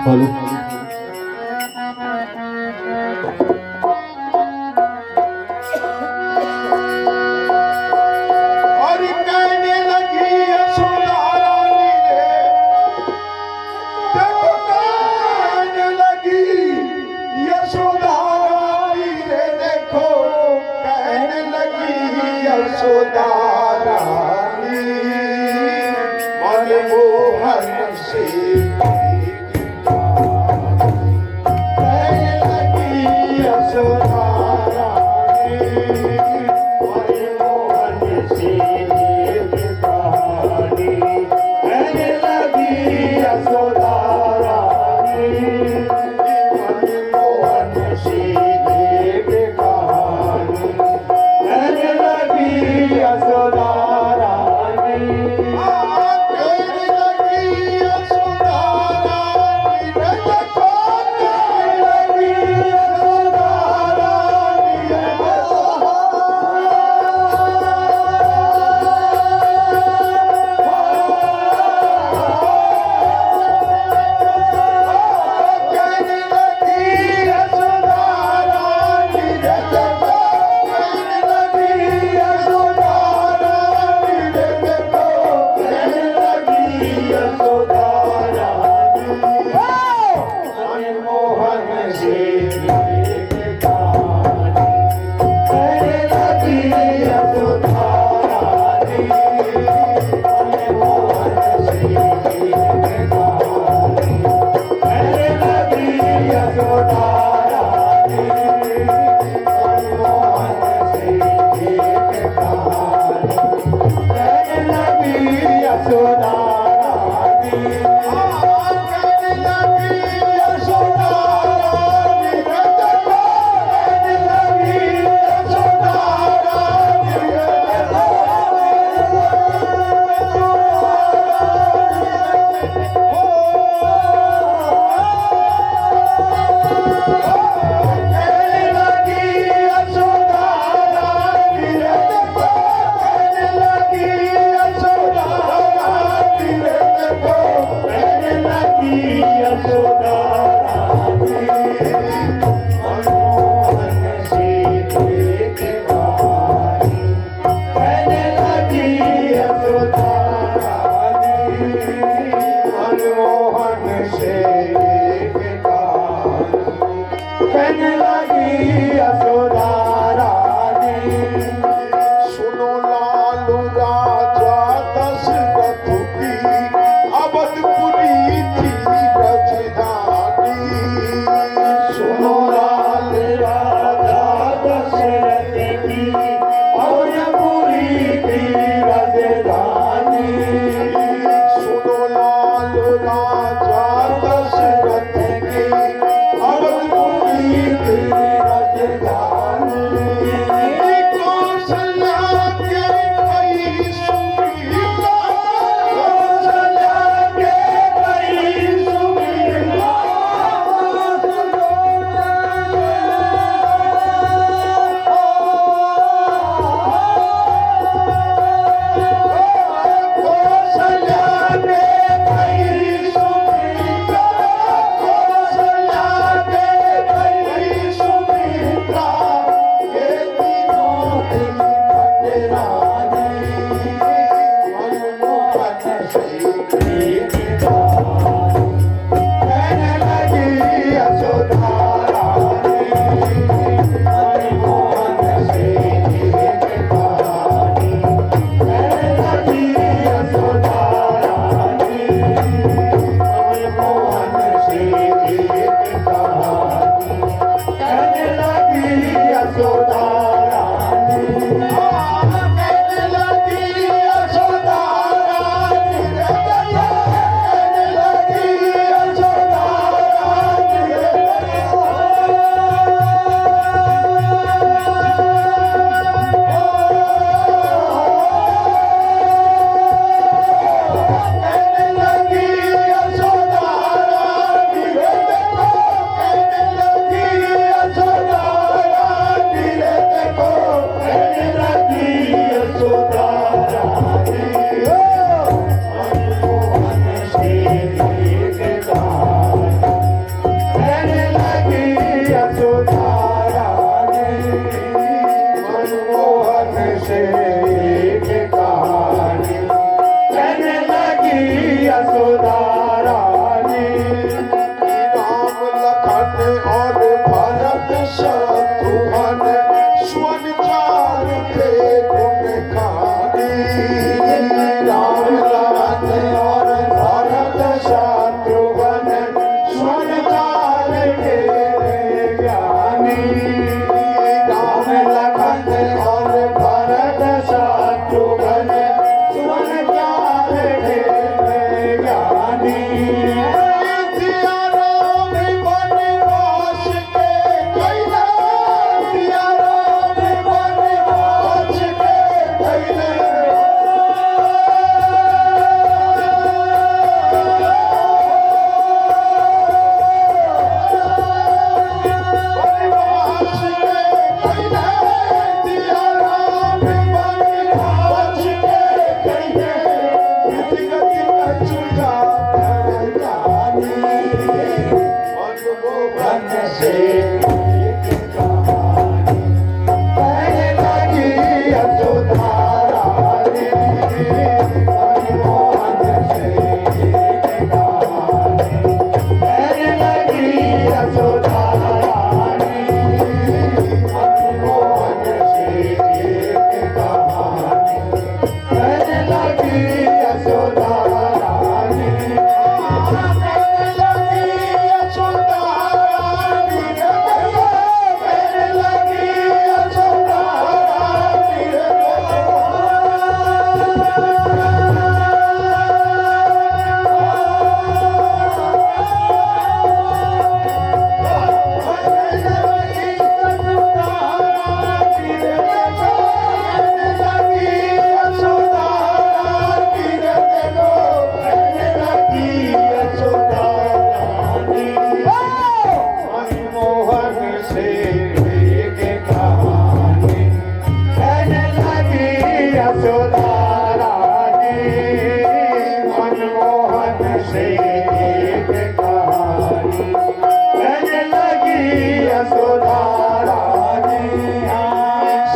बोलो। और कहने लगी यशोदा रानी रे, देखो कहने लगी यशोदा रानी रे, देखो कहने लगी यशोदा रानी, मनमोहन से कहने लगी यशोदा रानी, मनमोहन से कहानी, कहने लगी यशोदा रानी, मनमोहन से कहानी, कहने लगी यशोदा रानी, कहने लगी यशोदा रानी, देखो कहने लगी यशोदा रानी, कहने लगी यशोदा रानी, देखो कहने लगी यशोदा रानी, देखो कहने लगी यशोदा रानी, मनमोहन से कहानी, कहने लगी यशोदा रानी, मनमोहन से कहानी, कहने लगी यशोदा रानी, मनमोहन से कहानी, कहने लगी यशोदा रानी, कहने लगी यशोदा रानी, देखो कहने लगी यशोदा रानी, कहने लगी यशोदा रानी, देखो कहने लगी यशोदा रानी, देखो कहने लगी यशोदा रानी, मनमोहन से कहानी, कहने लगी यशोदा रानी, मनमोहन से कहानी, कहने लगी यशोदा रानी, सुनो लालू राजा दशरथ की अवधपुरी थी राजधानी, सुनो लाल राजा दशरथ की अवधपुरी थी राजधानी, सुनो लाल राजा दशरथ की अवधपुरी थी राजधानी, कौशल्या के कई सुमित्रा, कौशल्या के कई सुमित्रा, कौशल्या के कई सुमित्रा, कौशल्या के कई सुमित्रा, ये तीनों थी पटरानी, मनमोहन से कहानी, कहने लगी यशोदा रानी, मनमोहन से कहानी, कहने लगी यशोदा रानी, मनमोहन से कहानी, कहने लगी यशोदा रानी, कहने लगी यशोदा रानी, कहने लगी यशोदा रानी, कहने लगी यशोदा से कहानी कहने लगी यशोदा रानी मनमोहन से कहानी कहने लगी यशोदा रानी मनमोहन से कहानी कहने लगी यशोदा रानी कहने लगी यशोदा रानी कहने लगी यशोदा मनमोहन से कहानी कहने लगी यशोदा रानी मनमोहन से कहानी कहने लगी यशोदा रानी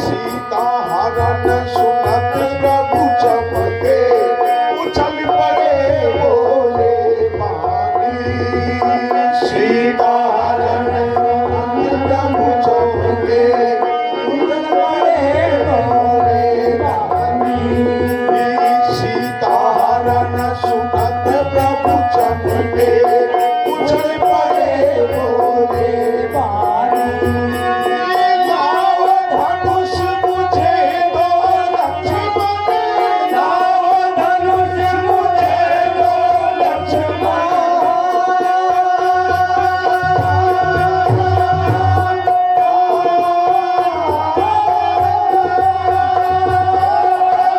सीता हरण सुनत प्रभु चमके उछल पड़े बोले पानी सीता हरण प्रभु चमके उछल पड़े बोले पानी सीता हरण सुनत प्रभु चमके उछल पड़े बोले पानी लाओ धनुष मुझे दो लक्ष्मण लाओ धनुष मुझे दो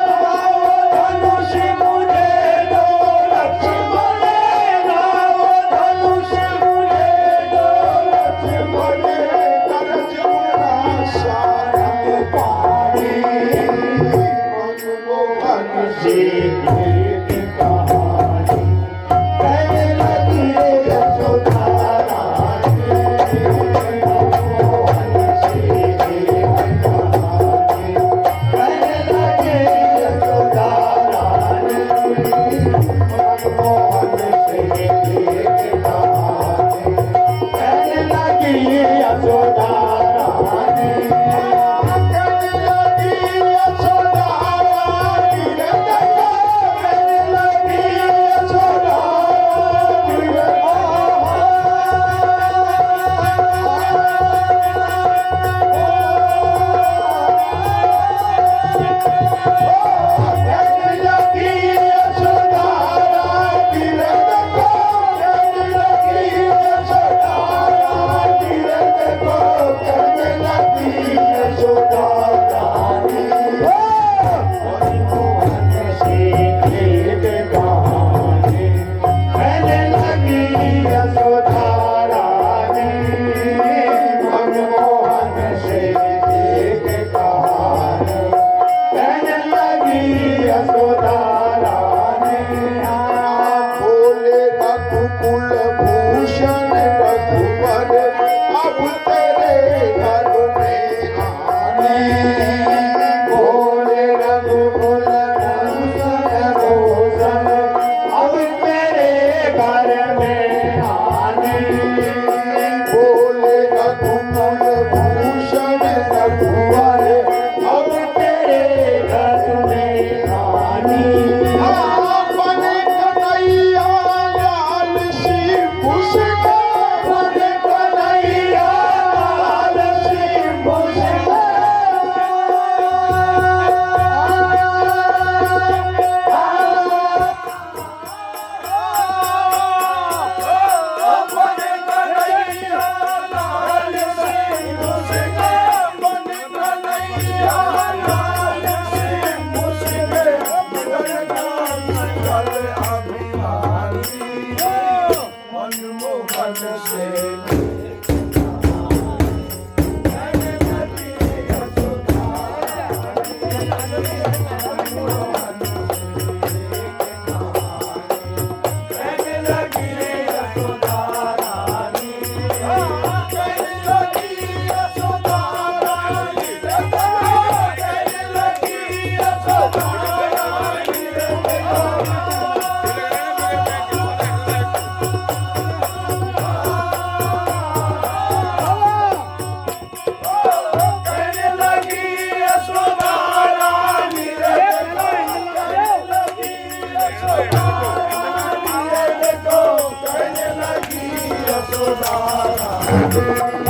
धनुष मुझे दो लक्ष्मण लाओ धनुष मुझे दो लक्ष्मण करज मुरा सारंग पानी मनमोहन से कहानी कहने लगी यशोदा रानी मनमोहन से कहानी कहने लगी यशोदा रानी मनमोहन से कहानी कहने लगी यशोदा रानी कहने लगी यशोदा रानी कहने लगी यशोदा कहने लगी यशोदा रानी कहने लगी यशोदा रानी कहने लगी यशोदा रानी मनमोहन से कहानी कहने लगी यशोदा रानी मनमोहन से कहानी कहने लगी यशोदा रानी बोले रघुकुल भूषण रघुवर अब तेरे घर में आने बोले रघुकुल भूषण अब तेरे घर में आने बोले रघुकुल भूषण रघुवर अब तेरे घर में आने बने कन्हैया लाल श्री भूषण बने कन्हैया लाल श्री भूषण बने कन्हैया लाल श्री भूषण बने कन्हैया लाल श्री भूषण अभिमानी मनमोहन से कहने लगी यशोदा रानी ਯਸੋਦਾ ਰਾਣੀ ਰੇ